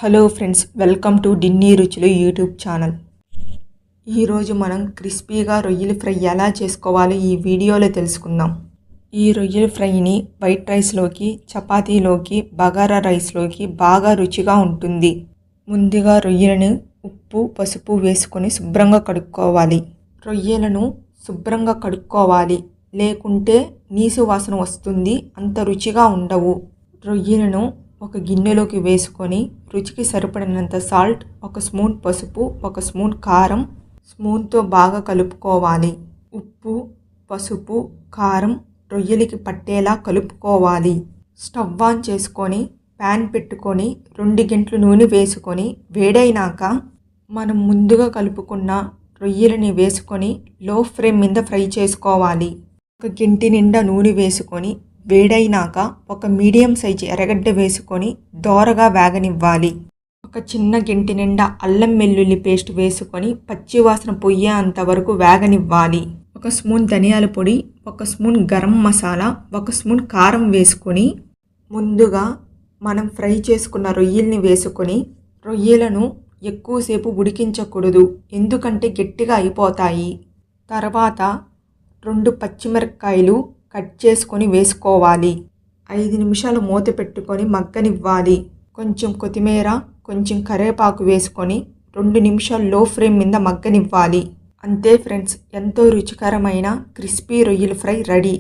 Hello friends, welcome to డిన్నీ రుచులు YouTube channel. ఈరోజు మనం క్రిస్పీగా రొయ్యల ఫ్రై ఎలా చేసుకోవాలో ఈ వీడియోలో తెలుసుకుందాం. ఈ రొయ్యల ఫ్రైని వైట్ రైస్లోకి, చపాతీలోకి, బగారా రైస్లోకి బాగా రుచిగా ఉంటుంది. ముందుగా రొయ్యలను ఉప్పు, పసుపు వేసుకొని శుభ్రంగా కడుక్కోవాలి. రొయ్యలను శుభ్రంగా కడుక్కోవాలి, లేకుంటే నీసు వాసన వస్తుంది, అంత రుచిగా ఉండవు. రొయ్యలను ఒక గిన్నెలోకి వేసుకొని రుచికి సరిపడినంత సాల్ట్, ఒక స్పూన్ పసుపు, ఒక స్పూన్ కారం, స్పూన్తో బాగా కలుపుకోవాలి. ఉప్పు, పసుపు, కారం రొయ్యలకి పట్టేలా కలుపుకోవాలి. స్టవ్ ఆన్ చేసుకొని ప్యాన్ పెట్టుకొని 2 గంటలు నూనె వేసుకొని వేడైనాక మనం ముందుగా కలుపుకున్న రొయ్యలని వేసుకొని లో ఫ్లేమ్ మీద ఫ్రై చేసుకోవాలి. 1 గంటి నిండా నూనె వేసుకొని వేడైనాక ఒక మీడియం సైజు ఎర్రగడ్డ వేసుకొని దోరగా వేగనివ్వాలి. ఒక చిన్న గంటి నిండా అల్లం వెల్లుల్లి పేస్ట్ వేసుకొని పచ్చివాసన పోయేంత వరకు వేగనివ్వాలి. 1 స్పూన్ ధనియాల పొడి, 1 స్పూన్ గరం మసాలా, 1 స్పూన్ కారం వేసుకొని ముందుగా మనం ఫ్రై చేసుకున్న రొయ్యల్ని వేసుకొని రొయ్యలను ఎక్కువసేపు ఉడికించకూడదు, ఎందుకంటే గట్టిగా అయిపోతాయి. తర్వాత 2 పచ్చిమిరపకాయలు కట్ చేసుకొని వేసుకోవాలి. 5 నిమిషాలు మూత పెట్టుకొని మగ్గనివ్వాలి. కొంచెం కొత్తిమీర, కొంచెం కరివేపాకు వేసుకొని 2 నిమిషాలు లో ఫ్లేమ్ మీద మగ్గనివ్వాలి. అంతే ఫ్రెండ్స్, ఎంతో రుచికరమైన క్రిస్పీ రొయ్యల ఫ్రై రెడీ.